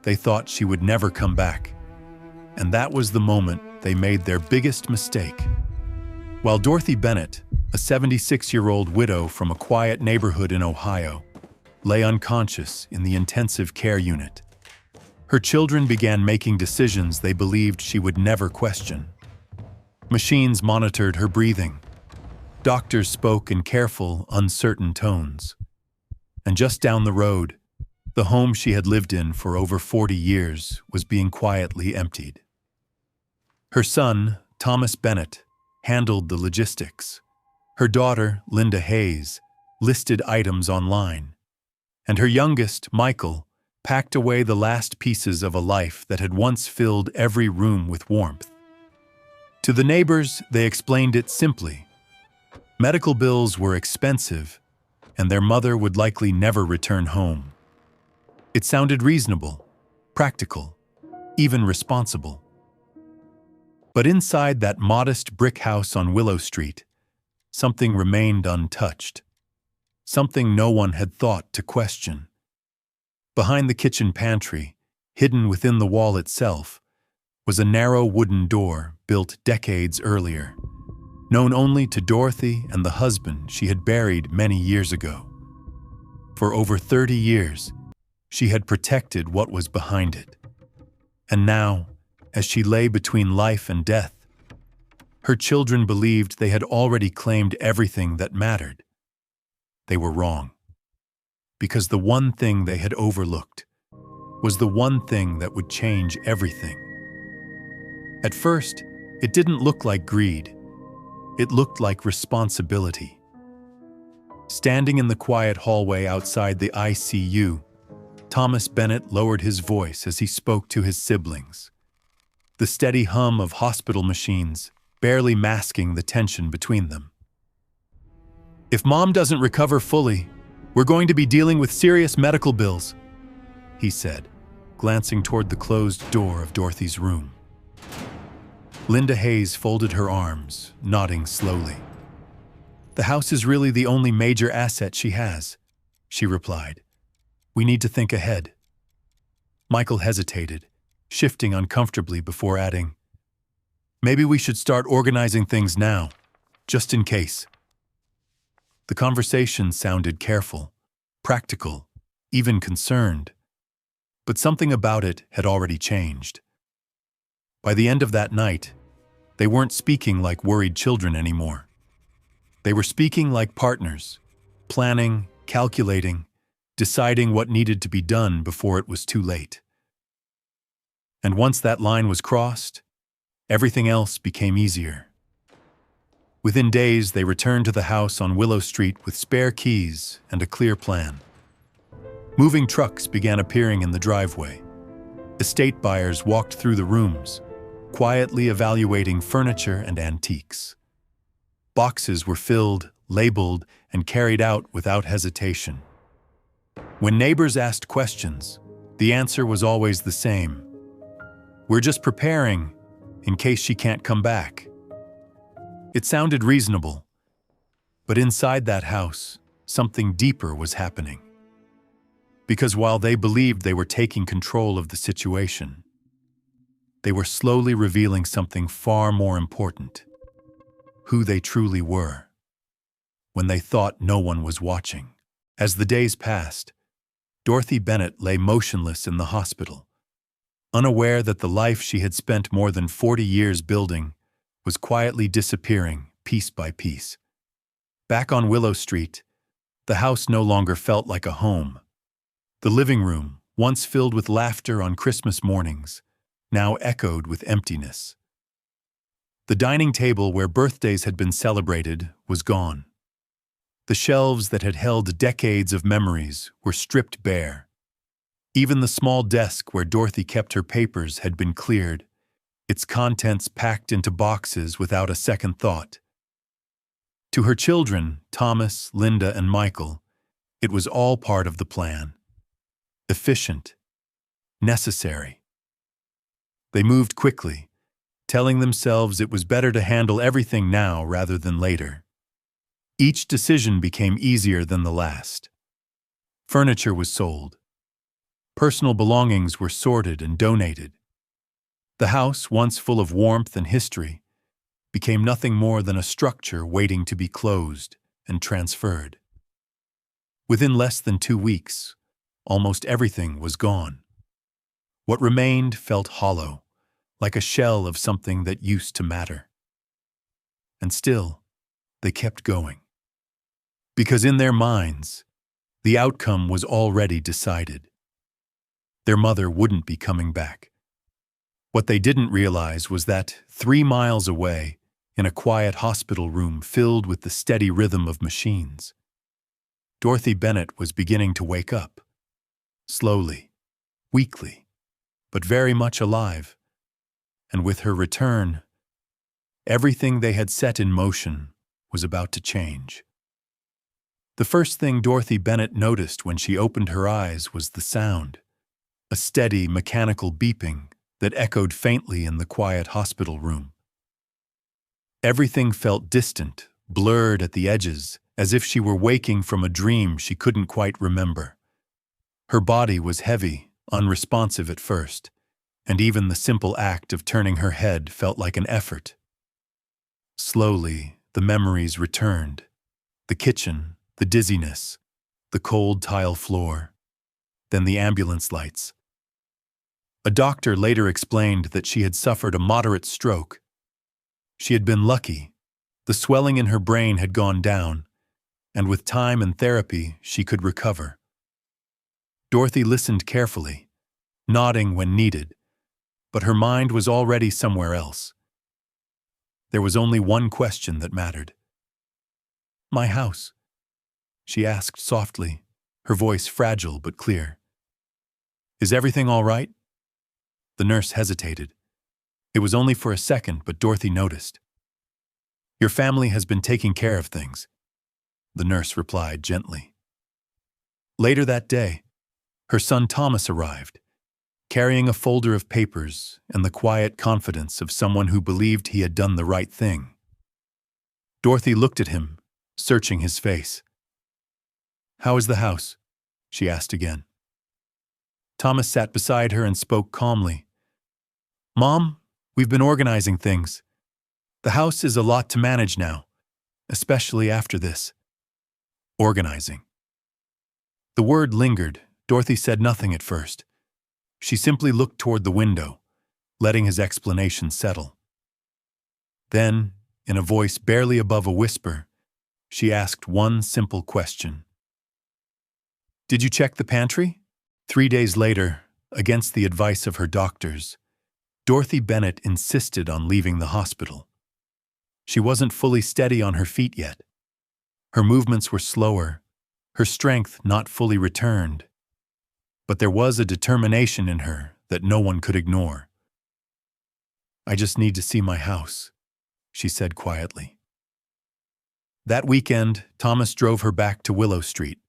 they thought she would never come back. And that was the moment they made their biggest mistake. While Dorothy Bennett, a 76-year-old widow from a quiet neighborhood in Ohio, lay unconscious in the intensive care unit, her children began making decisions they believed she would never question. Machines monitored her breathing. Doctors spoke in careful, uncertain tones. And just down the road, the home she had lived in for over 40 years was being quietly emptied. Her son, Thomas Bennett, handled the logistics. Her daughter, Linda Hayes, listed items online. And her youngest, Michael, packed away the last pieces of a life that had once filled every room with warmth. To the neighbors, they explained it simply. Medical bills were expensive, and their mother would likely never return home. It sounded reasonable, practical, even responsible. But inside that modest brick house on Willow Street, something remained untouched. Something no one had thought to question. Behind the kitchen pantry, hidden within the wall itself, was a narrow wooden door built decades earlier, known only to Dorothy and the husband she had buried many years ago. For over 30 years, she had protected what was behind it. And now, as she lay between life and death, her children believed they had already claimed everything that mattered. They were wrong. Because the one thing they had overlooked was the one thing that would change everything. At first, it didn't look like greed. It looked like responsibility. Standing in the quiet hallway outside the ICU, Thomas Bennett lowered his voice as he spoke to his siblings. The steady hum of hospital machines barely masking the tension between them. "If Mom doesn't recover fully, we're going to be dealing with serious medical bills," he said, glancing toward the closed door of Dorothy's room. Linda Hayes folded her arms, nodding slowly. "The house is really the only major asset she has," she replied. "We need to think ahead." Michael hesitated, shifting uncomfortably before adding, "Maybe we should start organizing things now, just in case." The conversation sounded careful, practical, even concerned. But something about it had already changed. By the end of that night, they weren't speaking like worried children anymore. They were speaking like partners, planning, calculating, deciding what needed to be done before it was too late. And once that line was crossed, everything else became easier. Within days, they returned to the house on Willow Street with spare keys and a clear plan. Moving trucks began appearing in the driveway. Estate buyers walked through the rooms, quietly evaluating furniture and antiques. Boxes were filled, labeled, and carried out without hesitation. When neighbors asked questions, the answer was always the same. "We're just preparing in case she can't come back." It sounded reasonable, but inside that house, something deeper was happening. Because while they believed they were taking control of the situation, they were slowly revealing something far more important: who they truly were, when they thought no one was watching. As the days passed, Dorothy Bennett lay motionless in the hospital, unaware that the life she had spent more than 40 years building was quietly disappearing piece by piece. Back on Willow Street, the house no longer felt like a home. The living room, once filled with laughter on Christmas mornings, now echoed with emptiness. The dining table where birthdays had been celebrated was gone. The shelves that had held decades of memories were stripped bare. Even the small desk where Dorothy kept her papers had been cleared, its contents packed into boxes without a second thought. To her children, Thomas, Linda, and Michael, it was all part of the plan. Efficient. Necessary. They moved quickly, telling themselves it was better to handle everything now rather than later. Each decision became easier than the last. Furniture was sold. Personal belongings were sorted and donated. The house, once full of warmth and history, became nothing more than a structure waiting to be closed and transferred. Within less than 2 weeks, almost everything was gone. What remained felt hollow, like a shell of something that used to matter. And still, they kept going. Because in their minds, the outcome was already decided. Their mother wouldn't be coming back. What they didn't realize was that 3 miles away, in a quiet hospital room filled with the steady rhythm of machines, Dorothy Bennett was beginning to wake up. Slowly, weakly, but very much alive. And with her return, everything they had set in motion was about to change. The first thing Dorothy Bennett noticed when she opened her eyes was the sound, a steady, mechanical beeping that echoed faintly in the quiet hospital room. Everything felt distant, blurred at the edges, as if she were waking from a dream she couldn't quite remember. Her body was heavy, unresponsive at first, and even the simple act of turning her head felt like an effort. Slowly, the memories returned. The kitchen, the dizziness, the cold tile floor, then the ambulance lights. A doctor later explained that she had suffered a moderate stroke. She had been lucky. The swelling in her brain had gone down, and with time and therapy, she could recover. Dorothy listened carefully, nodding when needed, but her mind was already somewhere else. There was only one question that mattered. "My house?" she asked softly, her voice fragile but clear. "Is everything all right?" The nurse hesitated. It was only for a second, but Dorothy noticed. "Your family has been taking care of things," the nurse replied gently. Later that day, her son Thomas arrived, carrying a folder of papers and the quiet confidence of someone who believed he had done the right thing. Dorothy looked at him, searching his face. "How is the house?" she asked again. Thomas sat beside her and spoke calmly. "Mom, we've been organizing things. The house is a lot to manage now, especially after this." Organizing. The word lingered. Dorothy said nothing at first. She simply looked toward the window, letting his explanation settle. Then, in a voice barely above a whisper, she asked one simple question. "Did you check the pantry?" 3 days later, against the advice of her doctors, Dorothy Bennett insisted on leaving the hospital. She wasn't fully steady on her feet yet. Her movements were slower, her strength not fully returned. But there was a determination in her that no one could ignore. "I just need to see my house," she said quietly. That weekend, Thomas drove her back to Willow Street.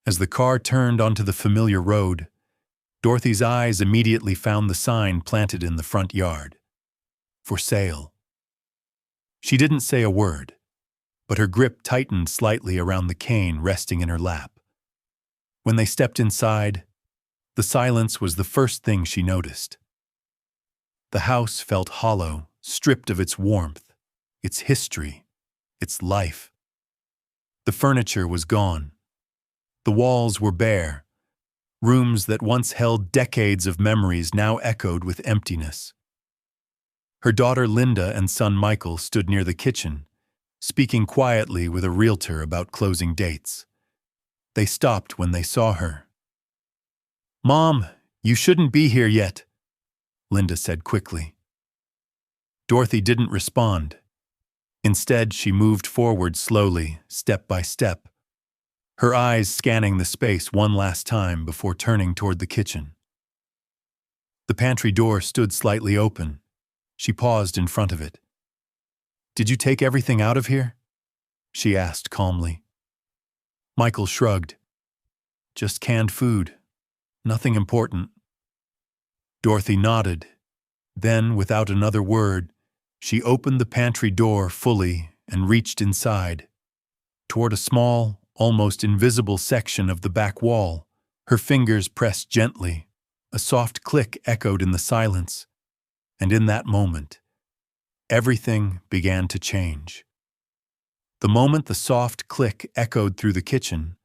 As the car turned onto the familiar road, Dorothy's eyes immediately found the sign planted in the front yard. "For sale." She didn't say a word, but her grip tightened slightly around the cane resting in her lap. When they stepped inside, the silence was the first thing she noticed. The house felt hollow, stripped of its warmth, its history, its life. The furniture was gone. The walls were bare. Rooms that once held decades of memories now echoed with emptiness. Her daughter Linda and son Michael stood near the kitchen, speaking quietly with a realtor about closing dates. They stopped when they saw her. "Mom, you shouldn't be here yet," Linda said quickly. Dorothy didn't respond. Instead, she moved forward slowly, step by step, her eyes scanning the space one last time before turning toward the kitchen. The pantry door stood slightly open. She paused in front of it. "Did you take everything out of here?" she asked calmly. Michael shrugged. "Just canned food. Nothing important." Dorothy nodded. Then, without another word, she opened the pantry door fully and reached inside. Toward a small, almost invisible section of the back wall, Her fingers pressed gently. A soft click echoed in the silence, and in that moment, everything began to change. The moment the soft click echoed through the kitchen,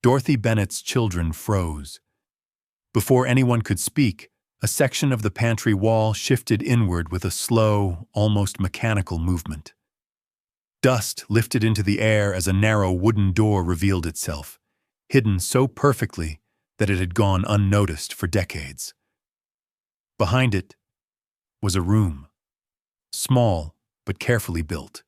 Dorothy Bennett's children froze. Before anyone could speak, a section of the pantry wall shifted inward with a slow, almost mechanical movement. Dust lifted into the air as a narrow wooden door revealed itself, hidden so perfectly that it had gone unnoticed for decades. Behind it was a room, small but carefully built.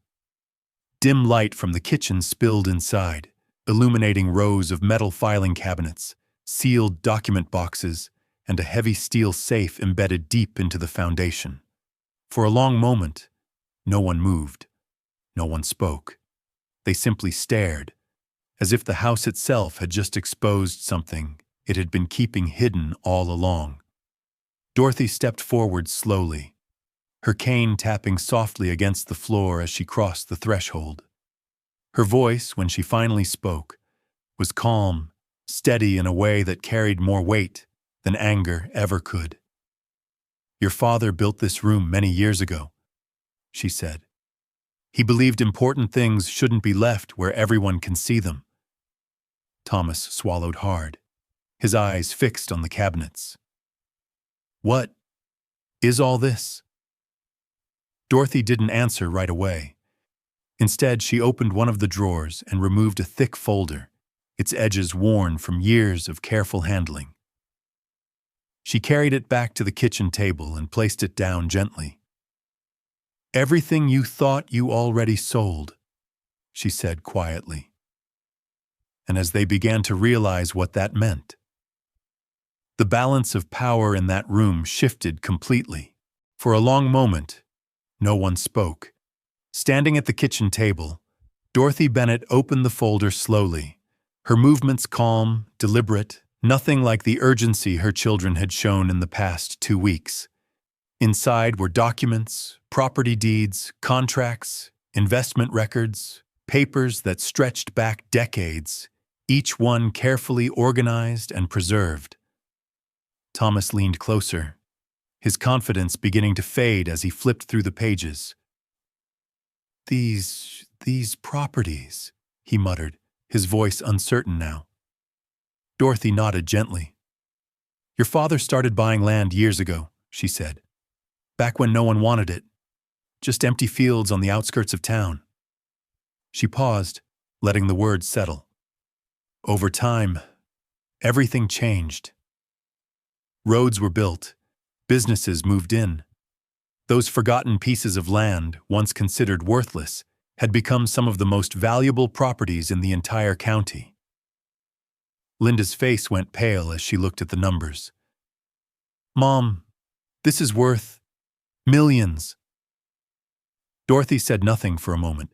Dim light from the kitchen spilled inside, illuminating rows of metal filing cabinets, sealed document boxes, and a heavy steel safe embedded deep into the foundation. For a long moment, no one moved. No one spoke. They simply stared, as if the house itself had just exposed something it had been keeping hidden all along. Dorothy stepped forward slowly, her cane tapping softly against the floor as she crossed the threshold. Her voice, when she finally spoke, was calm, steady in a way that carried more weight than anger ever could. "Your father built this room many years ago," she said. "He believed important things shouldn't be left where everyone can see them." Thomas swallowed hard, his eyes fixed on the cabinets. "What is all this?" Dorothy didn't answer right away. Instead, she opened one of the drawers and removed a thick folder, its edges worn from years of careful handling. She carried it back to the kitchen table and placed it down gently. "Everything you thought you already sold," she said quietly. And as they began to realize what that meant, the balance of power in that room shifted completely. For a long moment, no one spoke. Standing at the kitchen table, Dorothy Bennett opened the folder slowly, her movements calm, deliberate, nothing like the urgency her children had shown in the past 2 weeks. Inside were documents, property deeds, contracts, investment records, papers that stretched back decades, each one carefully organized and preserved. Thomas leaned closer, his confidence beginning to fade as he flipped through the pages. These properties," he muttered, his voice uncertain now. Dorothy nodded gently. "Your father started buying land years ago," she said. "Back when no one wanted it. Just empty fields on the outskirts of town." She paused, letting the words settle. Over time, everything changed. Roads were built, businesses moved in. Those forgotten pieces of land, once considered worthless, had become some of the most valuable properties in the entire county. Linda's face went pale as she looked at the numbers. "Mom, this is worth millions." Dorothy said nothing for a moment.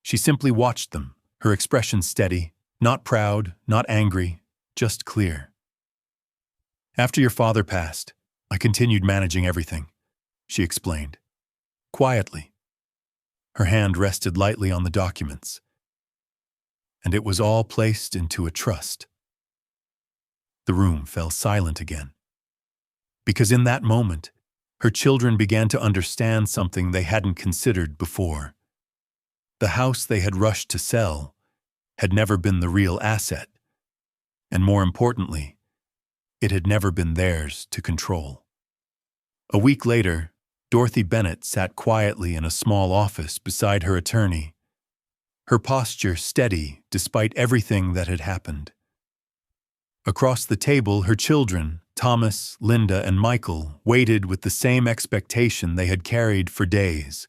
She simply watched them, her expression steady, not proud, not angry, just clear. "After your father passed, I continued managing everything," she explained, quietly. Her hand rested lightly on the documents, and it was all placed into a trust. The room fell silent again, because in that moment, her children began to understand something they hadn't considered before. The house they had rushed to sell had never been the real asset, and more importantly, it had never been theirs to control. A week later, Dorothy Bennett sat quietly in a small office beside her attorney, her posture steady despite everything that had happened. Across the table, her children, Thomas, Linda, and Michael, waited with the same expectation they had carried for days.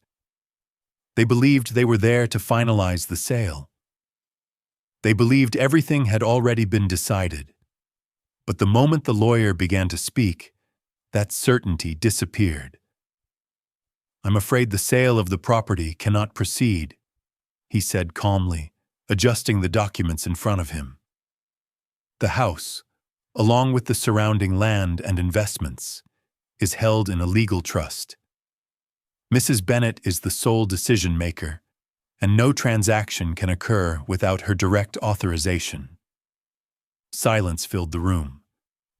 They believed they were there to finalize the sale. They believed everything had already been decided. But the moment the lawyer began to speak, that certainty disappeared. "I'm afraid the sale of the property cannot proceed," he said calmly, adjusting the documents in front of him. "The house, along with the surrounding land and investments, is held in a legal trust. Mrs. Bennett is the sole decision-maker, and no transaction can occur without her direct authorization." Silence filled the room.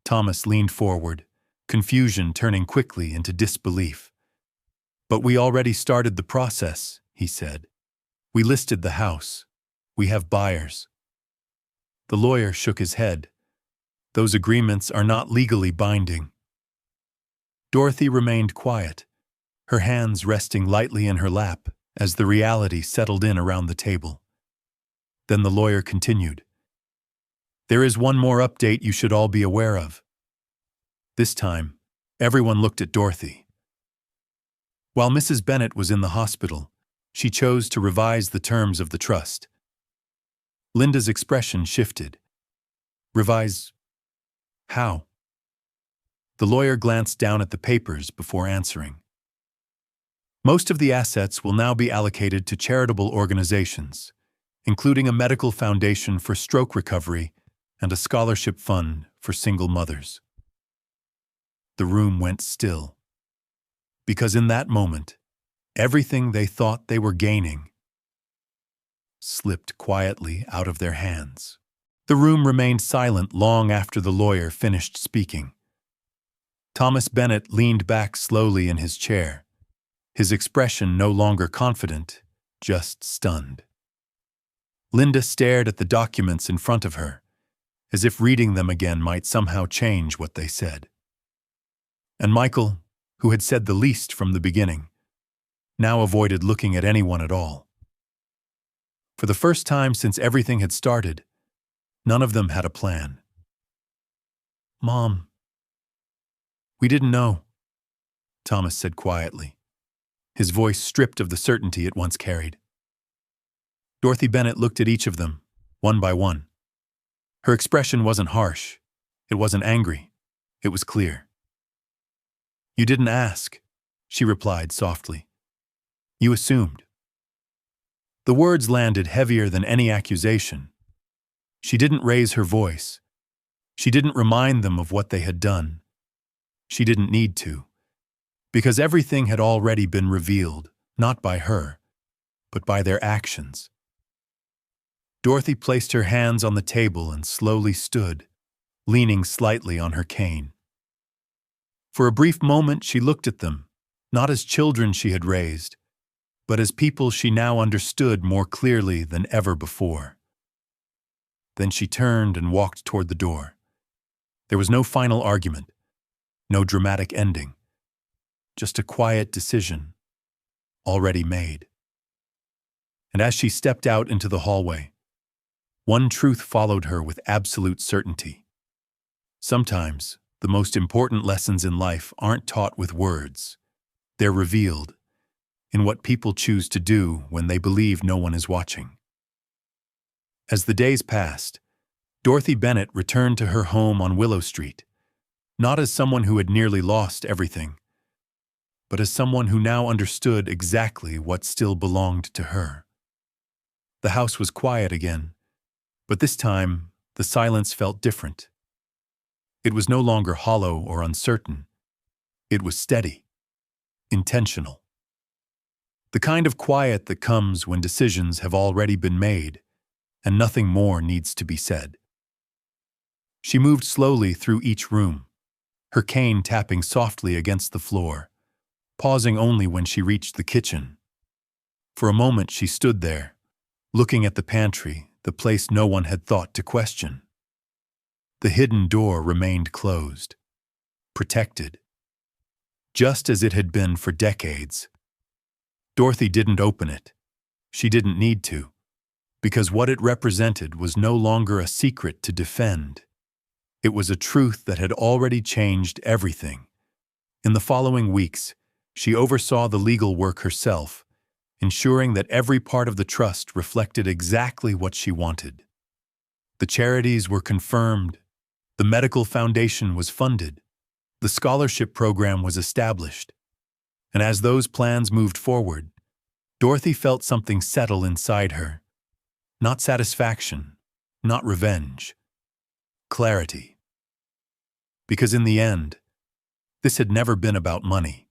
Thomas leaned forward, confusion turning quickly into disbelief. "But we already started the process," he said. "We listed the house. We have buyers." The lawyer shook his head. "Those agreements are not legally binding." Dorothy remained quiet, her hands resting lightly in her lap as the reality settled in around the table. Then the lawyer continued. "There is one more update you should all be aware of." This time, everyone looked at Dorothy. While Mrs. Bennett was in the hospital, she chose to revise the terms of the trust. Linda's expression shifted. "Revise? How?" The lawyer glanced down at the papers before answering. "Most of the assets will now be allocated to charitable organizations, including a medical foundation for stroke recovery and a scholarship fund for single mothers." The room went still. Because in that moment, everything they thought they were gaining slipped quietly out of their hands. The room remained silent long after the lawyer finished speaking. Thomas Bennett leaned back slowly in his chair, his expression no longer confident, just stunned. Linda stared at the documents in front of her, as if reading them again might somehow change what they said. And Michael, who had said the least from the beginning, now avoided looking at anyone at all. For the first time since everything had started, none of them had a plan. "Mom, we didn't know," Thomas said quietly, his voice stripped of the certainty it once carried. Dorothy Bennett looked at each of them, one by one. Her expression wasn't harsh, it wasn't angry, it was clear. "You didn't ask," she replied softly. "You assumed." The words landed heavier than any accusation. She didn't raise her voice. She didn't remind them of what they had done. She didn't need to, because everything had already been revealed, not by her, but by their actions. Dorothy placed her hands on the table and slowly stood, leaning slightly on her cane. For a brief moment she looked at them, not as children she had raised, but as people she now understood more clearly than ever before. Then she turned and walked toward the door. There was no final argument, no dramatic ending, just a quiet decision, already made. And as she stepped out into the hallway, one truth followed her with absolute certainty. Sometimes, the most important lessons in life aren't taught with words. They're revealed in what people choose to do when they believe no one is watching. As the days passed, Dorothy Bennett returned to her home on Willow Street, not as someone who had nearly lost everything, but as someone who now understood exactly what still belonged to her. The house was quiet again, but this time the silence felt different. It was no longer hollow or uncertain. It was steady, intentional. The kind of quiet that comes when decisions have already been made and nothing more needs to be said. She moved slowly through each room, her cane tapping softly against the floor, pausing only when she reached the kitchen. For a moment she stood there, looking at the pantry, the place no one had thought to question. The hidden door remained closed, protected, just as it had been for decades. Dorothy didn't open it. She didn't need to, because what it represented was no longer a secret to defend. It was a truth that had already changed everything. In the following weeks, she oversaw the legal work herself, ensuring that every part of the trust reflected exactly what she wanted. The charities were confirmed, the medical foundation was funded, the scholarship program was established, and as those plans moved forward, Dorothy felt something settle inside her. Not satisfaction, not revenge, clarity. Because in the end, this had never been about money.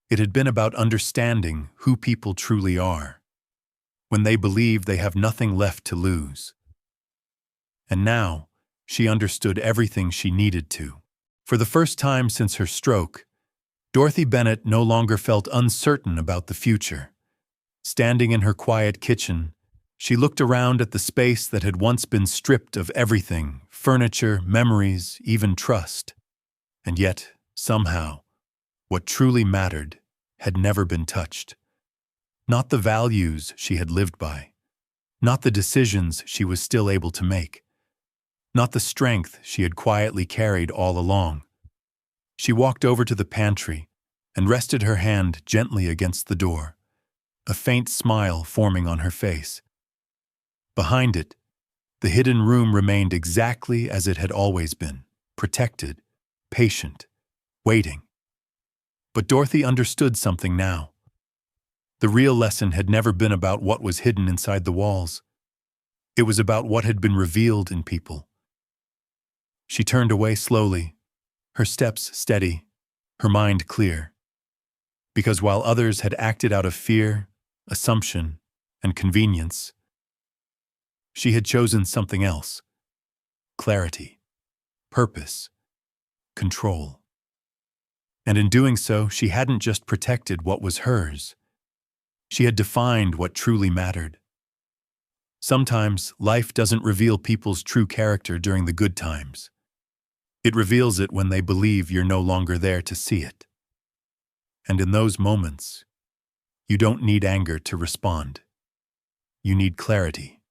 It had been about understanding who people truly are, when they believe they have nothing left to lose. And now, she understood everything she needed to. For the first time since her stroke, Dorothy Bennett no longer felt uncertain about the future. Standing in her quiet kitchen, she looked around at the space that had once been stripped of everything, furniture, memories, even trust. And yet, somehow, what truly mattered had never been touched. Not the values she had lived by, not the decisions she was still able to make, not the strength she had quietly carried all along. She walked over to the pantry and rested her hand gently against the door, a faint smile forming on her face. Behind it, the hidden room remained exactly as it had always been, protected, patient, waiting. But Dorothy understood something now. The real lesson had never been about what was hidden inside the walls. It was about what had been revealed in people. She turned away slowly, her steps steady, her mind clear. Because while others had acted out of fear, assumption, and convenience, she had chosen something else: clarity, purpose, control. And in doing so, she hadn't just protected what was hers. She had defined what truly mattered. Sometimes life doesn't reveal people's true character during the good times. It reveals it when they believe you're no longer there to see it. And in those moments, you don't need anger to respond. You need clarity.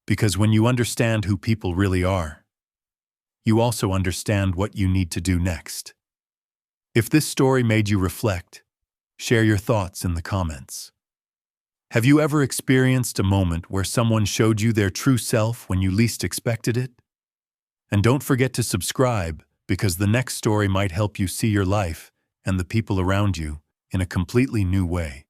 Because when you understand who people really are, you also understand what you need to do next. If this story made you reflect, share your thoughts in the comments. Have you ever experienced a moment where someone showed you their true self when you least expected it? And don't forget to subscribe, because the next story might help you see your life and the people around you in a completely new way.